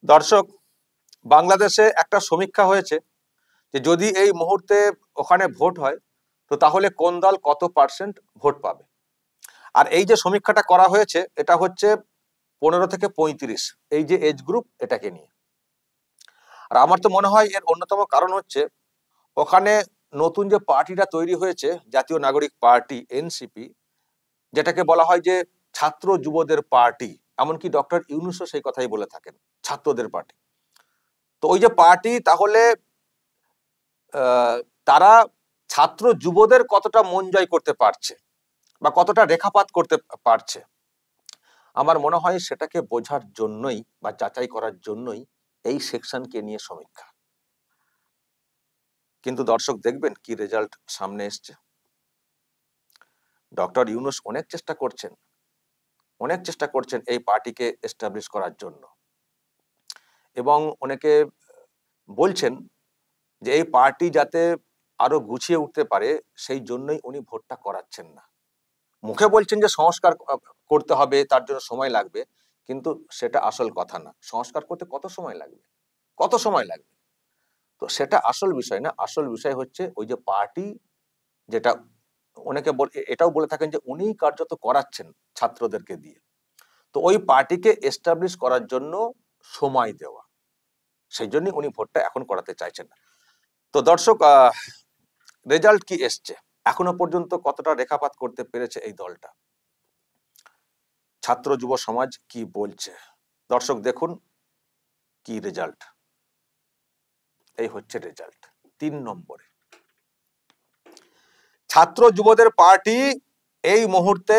দর্শক, বাংলাদেশে একটা সমীক্ষা হয়েছে যে যদি এই মুহূর্তে ওখানে ভোট হয় তো তাহলে কোন দল কত পার্সেন্ট ভোট পাবে। আর এই যে সমীক্ষাটা করা হয়েছে এটা হচ্ছে 15 থেকে 35 এই যে এজ গ্রুপ এটাকে নিয়ে। আর আমার তো মনে হয় এর অন্যতম কারণ হচ্ছে ওখানে নতুন যে পার্টিটা তৈরি হয়েছে, জাতীয় নাগরিক পার্টি এনসিপি, যেটাকে বলা হয় যে ছাত্র যুবদের পার্টি। এমনকি ডক্টর ইউনূসও সেই কথাই বলে থাকেন, ছাত্রদের পার্টি। তো ওই যে পার্টি, তাহলে তারা ছাত্র যুবদের কতটা মন জয় করতে পারছে বা কতটা রেখাপাত করতে পারছে, আমার মনে হয় সেটাকে বোঝার জন্যই বা যাচাই করার জন্যই এই সেকশনকে নিয়ে সমীক্ষা। কিন্তু দর্শক দেখবেন কি রেজাল্ট সামনে এসছে। ডক্টর ইউনূস অনেক চেষ্টা করছেন এই পার্টিকে এস্টাবলিশ করার জন্য, এবং অনেকে বলছেন যে এই পার্টি যাতে আরো গুছিয়ে উঠতে পারে সেই জন্যই উনি ভোটটা করাচ্ছেন না। মুখে বলছেন যে সংস্কার করতে হবে, তার জন্য সময় লাগবে, কিন্তু সেটা আসল কথা না। সংস্কার করতে কত সময় লাগবে? তো সেটা আসল বিষয় না। আসল বিষয় হচ্ছে ওই যে পার্টি, যেটা অনেকে এটাও বলে থাকেন যে উনি কার্যত করাচ্ছেন ছাত্রদেরকে দিয়ে। তো ওই পার্টিকে এস্টাবলিশ করার জন্য সময় দেওয়া, সেই জন্যই উনি ভোটটা এখন করাতে চাইছেন না। তো দর্শক, রেজাল্ট কি এসছে, এখনো পর্যন্ত কতটা রেখাপাত করতে পেরেছে এই দলটা, ছাত্র যুব সমাজ কি বলছে, দর্শক দেখুন কি রেজাল্ট। এই হচ্ছে রেজাল্ট। 3 নম্বরে ছাত্র যুবদের পার্টি এই মুহূর্তে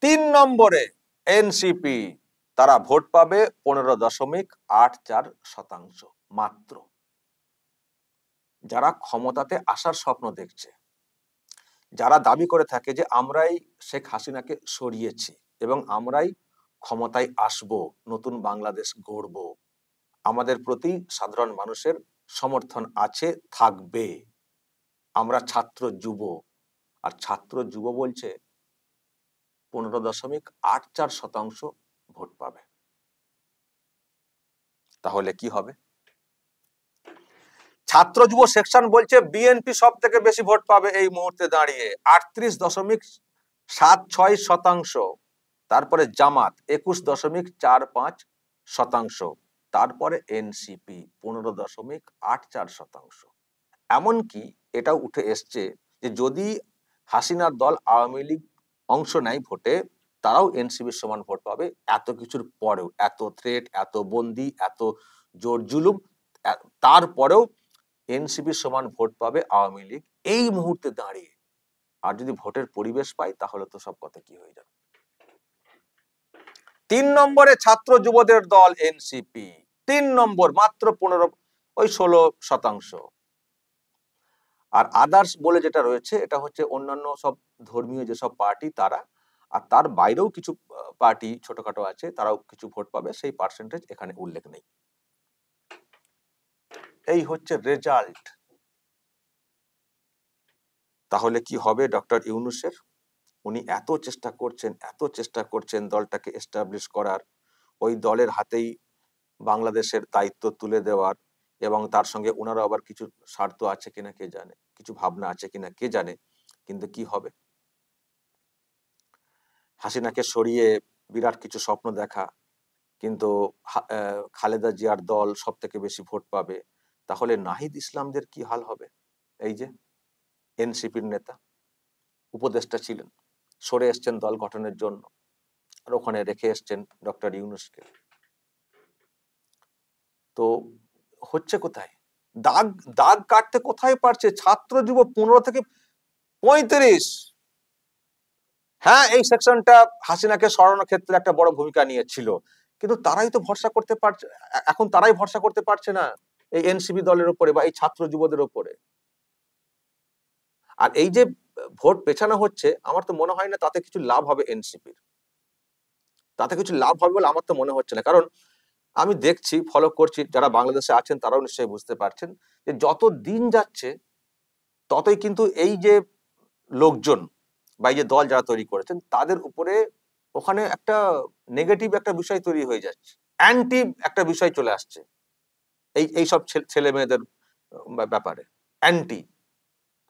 3 নম্বরে এনসিপি, তারা ভোট পাবে 15.84%। মাত্র যারা ক্ষমতাতে আসার স্বপ্ন দেখছে, যারা দাবি করে থাকে যে আমরাই শেখ হাসিনাকে সরিয়েছি এবং আমরাই ক্ষমতায় আসব, নতুন বাংলাদেশ গড়ব, আমাদের প্রতি সাধারণ মানুষের সমর্থন আছে, থাকবে, আমরা ছাত্র যুব। আর ছাত্র যুব বলছে 15.84% ভোট পাবে। তাহলে কি হবে? ছাত্র যুব সেকশন বলছে বিএনপি সব থেকে বেশি ভোট পাবে এই মুহূর্তে দাঁড়িয়ে, 38.76%। তারপরে জামাত 21.45%। তারপরে এনসিপি 15.84%। এমনকি এটাও উঠে এসছে যে যদি হাসিনার দল আওয়ামী লীগ অংশ নেয় ভোটে, তারাও এনসিপির সমান ভোট পাবে। এত কিছুর পরেও, এত থ্রেট, এত বন্দি, এত জোর জুলুম, তারপরেও এনসিপির সমান ভোট পাবে আওয়ামী লীগ এই মুহূর্তে দাঁড়িয়ে। আর যদি ভোটের পরিবেশ পায় তাহলে তো সব কথা কি হয়ে যাবে। 3 নম্বরে ছাত্র যুবদের দল এনসিপি, 3 নম্বর, মাত্র 16%। আর আদার্স বলে যেটা রয়েছে এটা হচ্ছে অন্যান্য সব ধর্মীয় যেসব পার্টি তারা, আর তার বাইরেও কিছু পার্টি ছোটখাটো আছে, তারাও কিছু ভোট পাবে, সেই পার্সেন্টেজ এখানে উল্লেখ নেই। এই হচ্ছে রেজাল্ট। তাহলে কি হবে ডক্টর ইউনূসের? উনি এত চেষ্টা করছেন দলটাকে এস্টাবলিশ করার, ওই দলের হাতেই বাংলাদেশের দায়িত্ব তুলে দেওয়ার, এবং তার সঙ্গে ওনারা আবার কিছু স্বার্থ আছে কিনা কে জানে, কিছু ভাবনা আছে কিনা কে জানে। কিন্তু কি হবে? হাসিনাকে সরিয়ে বিরাট কিছু স্বপ্ন দেখা, কিন্তু খালেদা জিয়ার দল সব থেকে বেশি ভোট পাবে, তাহলে নাহিদ ইসলামদের কি হাল হবে? এই যে এনসিপির নেতা, উপদেষ্টা ছিলেন, সরে এসছেন দল গঠনের জন্য, আর ওখানে রেখে এসছেন ডক্টর ইউনূসকে। তো হচ্ছে কোথায় দাগ? দাগ কাটতে কোথায় পারছে ছাত্র যুব 15 থেকে 35। হ্যাঁ, এই সেকশনটা হাসিনাকে সরানোর ক্ষেত্রে একটা বড় ভূমিকা নিয়েছিল, কিন্তু তারাই তো ভরসা করতে পারছে, এখন তারাই ভরসা করতে পারছে না এই এনসিপি দলের উপরে বা এই ছাত্র যুবদের উপরে। আর এই যে ভোট পেছানো হচ্ছে, আমার তো মনে হয় না তাতে কিছু লাভ হবে এনসিপির, তাতে কিছু লাভ হবে বলে আমার তো মনে হচ্ছে না। কারণ আমি দেখছি, ফলো করছি, যারা বাংলাদেশে আছেন তারাও নিশ্চয়ই বুঝতে পারছেন যে যত দিন যাচ্ছে ততই কিন্তু এই যে লোকজন বা এই যে দল যারা তৈরি করেছেন তাদের উপরে ওখানে একটা নেগেটিভ একটা বিষয় তৈরি হয়ে যাচ্ছে। অ্যান্টি একটা বিষয় চলে আসছে এই সব ছেলে মেয়েদের ব্যাপারে, অ্যান্টি।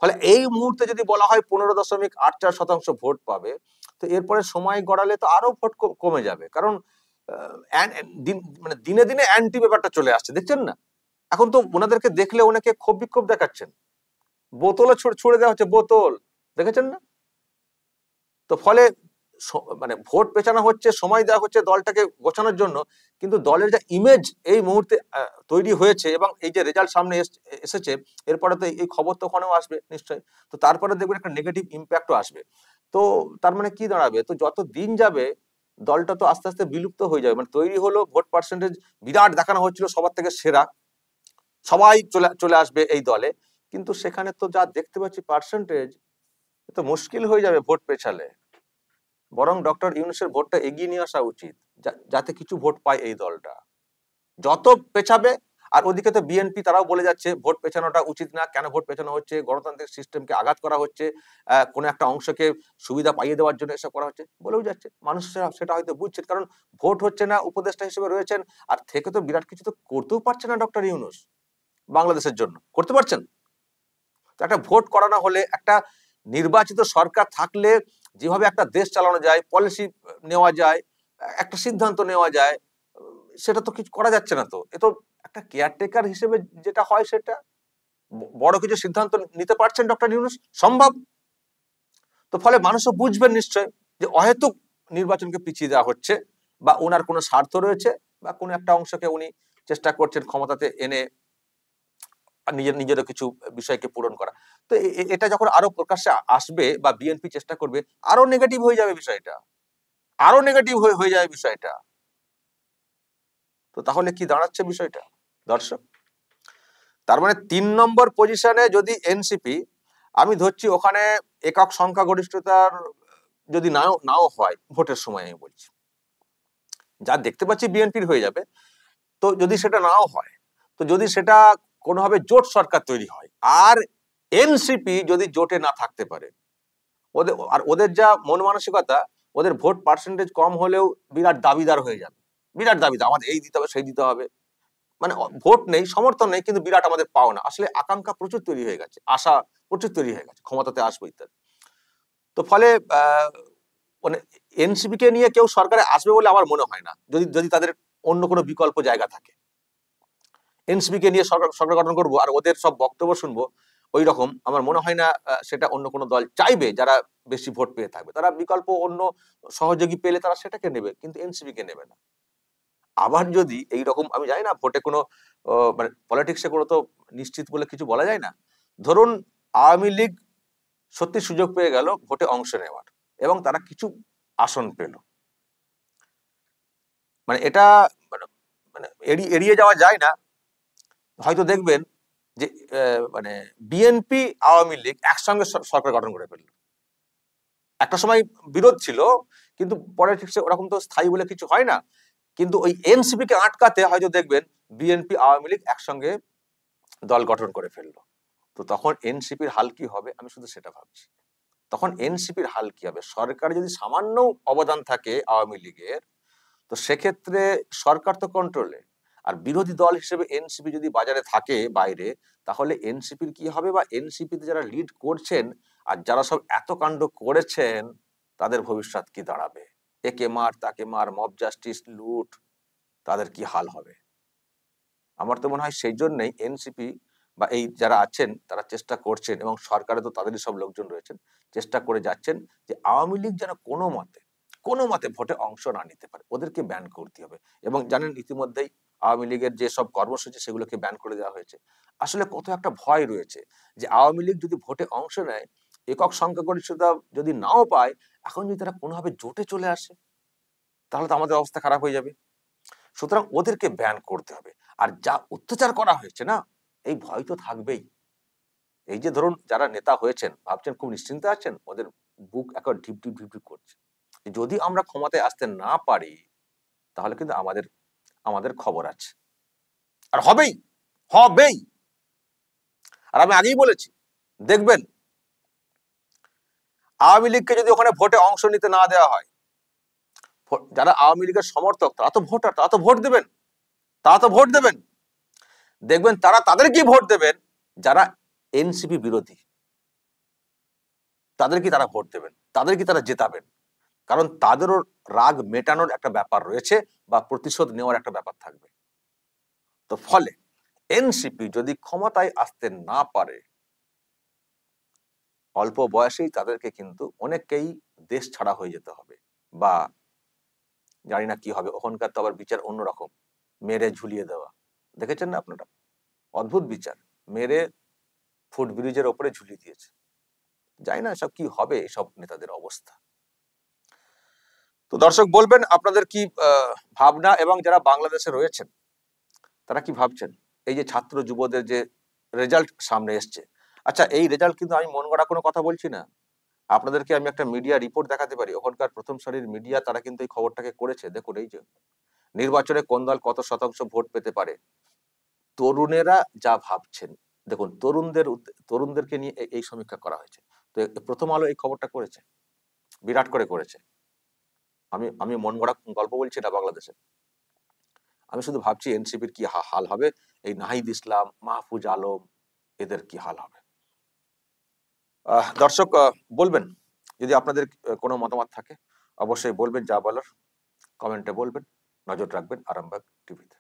ফলে এই মুহূর্তে যদি বলা হয় 15.84% ভোট পাবে, তো এরপরে সময় গড়ালে তো আরো ভোট কমে যাবে। কারণ মানে দিনে দিনে অ্যান্টি ব্যাপারটা চলে আসছে, দেখছেন না? এখন তো ওনাদেরকে দেখলে অনেকে ক্ষোভ বিক্ষোভ দেখাচ্ছেন, বোতলও ছুড়ে দেওয়া হচ্ছে, বোতল, দেখেছেন না? তো ফলে মানে ভোট পেছানো হচ্ছে, সময় দেওয়া হচ্ছে দলটাকে গোছানোর জন্য, কিন্তু দলের যে ইমেজ এই মুহূর্তে তৈরি হয়েছে এবং এই যে রেজাল্ট সামনে এসেছে, এরপরে তো এই খবর তো ওখানেও আসবে নিশ্চয়ই, তো তারপরে দেখবেন একটা নেগেটিভ ইম্প্যাক্টও আসবে। তো তার মানে কি দাঁড়াবে, তো যত দিন যাবে দলটা তো আস্তে আস্তে বিলুপ্ত হয়ে যাবে। মানে তৈরি হলো, ভোট পার্সেন্টেজ বিরাট দেখানো হচ্ছিল সবার থেকে সেরা, সবাই চলে আসবে এই দলে, কিন্তু সেখানে তো যা দেখতে পাচ্ছি পার্সেন্টেজ, তো মুশকিল হয়ে যাবে ভোট পেছালে। বরং ডক্টর ইউনূসের ভোটটা এগিয়ে নিয়ে আসা উচিত, যাতে কিছু ভোট পায় এই দলটা। যত পেছাবে, আর ওদিকে তো বিএনপি তারাও বলে যাচ্ছে ভোট পেছানোটা উচিত না, কেন ভোট পেছানো হচ্ছে, গণতান্ত্রিক সিস্টেমকে আঘাত করা হচ্ছে, কোনো একটা অংশকে সুবিধা পাইয়ে দেওয়ার জন্য এসব করা হচ্ছে, বলেও যাচ্ছে। মানুষ সেটা হয়তো বুঝছেন, কারণ ভোট হচ্ছে না, উপদেষ্টা হিসেবে রয়েছেন, আর থেকে তো বিরাট কিছু তো করতেও পারছে না ডক্টর ইউনূস বাংলাদেশের জন্য, করতে পারছেন? একটা ভোট করানো হলে, একটা নির্বাচিত সরকার থাকলে যেভাবে একটা দেশ চালানো যায়, পলিসি নেওয়া যায়, একটা সিদ্ধান্ত নেওয়া যায়, সেটা তো কিছু করা যাচ্ছে না। তো এ তো একটা কেয়ারটেকার হিসেবে যেটা হয়, সেটা বড় কিছু সিদ্ধান্ত নিতে পারছেন ডক্টর ইউনূস, সম্ভব। তো ফলে মানুষও বুঝবেন নিশ্চয় যে অহেতুক নির্বাচনকে পিছিয়ে দেওয়া হচ্ছে, বা ওনার কোনো স্বার্থ রয়েছে, বা কোনো একটা অংশকে উনি চেষ্টা করছেন ক্ষমতাতে এনে নিজেরও কিছু বিষয়কে পূরণ করা। তো এটা যখন আরো প্রকাশ্যে আসবে, বা বিএনপি চেষ্টা করবে, আরো নেগেটিভ হয়ে যাবে বিষয়টা, আরো নেগেটিভ হয়ে যাবে বিষয়টা। তো তাহলে কি দাঁড়াচ্ছে বিষয়টা দর্শক? তার মানে 3 নম্বর পজিশনে যদি এনসিপি, আমি ধরছি ওখানে একক সংখ্যাগরিষ্ঠতার যদি নাও হয় ভোটের সময়, আমি বলছি যা দেখতে পাচ্ছি বিএনপির হয়ে যাবে। তো যদি সেটা নাও হয়, তো যদি সেটা কোনোভাবে জোট সরকার তৈরি হয়, আর এনসিপি যদি জোটে না থাকতে পারে, ওদের যা মন মানসিকতা, ওদের ভোট পার্সেন্টেজ কম হলেও বিরাট দাবিদার হয়ে যাবে, বিরাট দাবিদার, আমাদের এই দিতে হবে, সেই দিতে হবে। মানে ভোট নেই, সমর্থন নেই, কিন্তু বিরাট আমাদের পাওনা, আসলে আকাঙ্ক্ষা প্রচুর তৈরি হয়ে গেছে, আশা প্রচুর তৈরি হয়ে গেছে, ক্ষমতাতে আসবো ইত্যাদি। তো ফলে মানে এনসিপি কে নিয়ে কেউ সরকারে আসবে বলে আমার মনে হয় না, যদি যদি তাদের অন্য কোনো বিকল্প জায়গা থাকে। এনসিপি কে নিয়ে সরকার গঠন করবো আর ওদের সব বক্তব্য শুনবো, ওই রকম আমার মনে হয় না সেটা অন্য কোনো দল চাইবে, যারা বেশি ভোট পেয়ে থাকবে। তারা বিকল্প অন্য সহযোগী পেলে তারা সেটাকে নেবে, কিন্তু এনসিপি কে নেবে না। আবার যদি এইরকম, আমি জানি না ভোটে কোনো মানে পলিটিক্সে কোনো তো নিশ্চিত বলে কিছু বলা যায় না, ধরুন আওয়ামী লীগ সত্যি সুযোগ পেয়ে গেল ভোটে অংশ নেওয়ার, এবং তারা কিছু আসন পেল, মানে এটা মানে মানে এড়িয়ে যাওয়া যায় না। হয়তো দেখবেন যে মানে বিএনপি আওয়ামী লীগ একসঙ্গে সরকার গঠন করে ফেললো। একটা সময় বিরোধ ছিল, কিন্তু পলিটিক্সে ওরকম তো স্থায়ী বলে কিছু হয় না, কিন্তু ওই এনসিপি কে আটকাতে হয়তো দেখবেন বিএনপি আওয়ামী লীগ একসঙ্গে দল গঠন করে ফেললো। তো তখন এনসিপির হাল কি হবে, আমি শুধু সেটা ভাবছি। তখন এনসিপির হাল কি হবে? সরকার যদি সামান্য অবদান থাকে আওয়ামী লীগের, তো সেক্ষেত্রে সরকার তো কন্ট্রোলে, আর বিরোধী দল হিসেবে এনসিপি যদি বাজারে থাকে বাইরে, তাহলে এনসিপির কি হবে, বা এনসিপিতে যারা লিড করছেন আর যারা সব এত কাণ্ড করেছেন, তাদের ভবিষ্যৎ কি দাঁড়াবে? একে মার, তাকে মার, মব জাস্টিস, লুট, তাদের কি হাল হবে? আমার তো মনে হয় সেই জন্যই এনসিপি বা এই যারা আছেন তারা চেষ্টা করছেন, এবং সরকারে তো তাদেরই সব লোকজন রয়েছেন, চেষ্টা করে যাচ্ছেন যে আওয়ামী লীগ যেন কোনো মতে ভোটে অংশ না নিতে পারে, ওদেরকে ব্যান করতে হবে। এবং জানেন ইতিমধ্যেই আওয়ামী লীগের যে সব কর্মসূচি সেগুলোকে ব্যান করে দেওয়া হয়েছে। আসলে কত একটা ভয় রয়েছে যে আওয়ামী লীগ যদি ভোটে অংশ নেয়, একক সংখ্যাগরিষ্ঠতা যদি নাও পায়, এখন যদি তারা কোনোভাবে জোটে চলে আসে, তাহলে তো আমাদের অবস্থা খারাপ হয়ে যাবে। সুতরাং ওদেরকে ব্যান করতে হবে। আর যা অত্যাচার করা হয়েছে না, এই ভয় তো থাকবেই। এই যে ধরুন যারা নেতা হয়েছেন ভাবছেন খুব নিশ্চিন্তে আছেন, ওদের বুক এখন ঢিপ ঢিপ ঢিপ ঢিপ করছে। যদি আমরা ক্ষমতায় আসতে না পারি, তাহলে কিন্তু আমাদের আমাদের খবর আছে, আর হবেই, হবেই। আর আমি আগেই বলেছি, দেখবেন আওয়ামী লীগকে যদি ওখানে ভোটে অংশ নিতে না দেওয়া হয়, যারা আওয়ামী লীগের সমর্থক তারা তো ভোটার, তারা তো ভোট দেবেন, তারা তো ভোট দেবেন। দেখবেন তারা তাদেরকেই ভোট দেবেন যারা এনসিপি বিরোধী, তাদেরকে তারা ভোট দেবেন, তাদেরকে তারা জেতাবেন। কারণ তাদেরও রাগ মেটানোর একটা ব্যাপার রয়েছে বা প্রতিশোধ নেওয়ার একটা ব্যাপার থাকবে। তো ফলে এনসিপি যদি ক্ষমতায় আসতে না পারে, অল্প বয়সেই তাদেরকে কিন্তু অনেককেই দেশ ছাড়া হয়ে যেতে হবে, বা জানি না কি হবে। ওখানকার তো আবার বিচার অন্যরকম, মেরে ঝুলিয়ে দেওয়া, দেখেছেন না আপনারা? অদ্ভুত বিচার, মেরে ফুট ব্রিজের ওপরে ঝুলিয়ে দিয়েছে। জানি না সব কি হবে এসব নেতাদের অবস্থা। তো দর্শক বলবেন আপনাদের কি ভাবনা, এবং যারা বাংলাদেশে রয়েছেন তারা কি ভাবছেন এই যে ছাত্র যুবদের যে রেজাল্ট সামনে এসছে। আচ্ছা, এই রেজাল্ট কিন্তু আমি মন গড়া কোনো কথা বলছি না, আপনাদেরকে আমি একটা মিডিয়া রিপোর্ট দেখাতে পারি। ওখানকার প্রথম সারির মিডিয়া তারা কিন্তু এই খবরটাকে করেছে। দেখুন, এই যে নির্বাচনে কোন দল কত শতাংশ ভোট পেতে পারে, তরুণেরা যা ভাবছেন, দেখুন তরুণদেরকে নিয়ে এই সমীক্ষা করা হয়েছে। তো প্রথম আলো এই খবরটা করেছে, বিরাট করে করেছে। আমি আমি মন গড়া গল্প বলছি না বাংলাদেশে। আমি শুধু ভাবছি এনসিপির কি হাল হবে, এই নাহিদ ইসলাম, মাহফুজ আলম, এদের কি হাল হবে। দর্শক বলবেন, যদি আপনাদের কোনো মতামত থাকে অবশ্যই বলবেন, যা বলার কমেন্টে বলবেন। নজর রাখবেন আরামবাগ টিভিতে।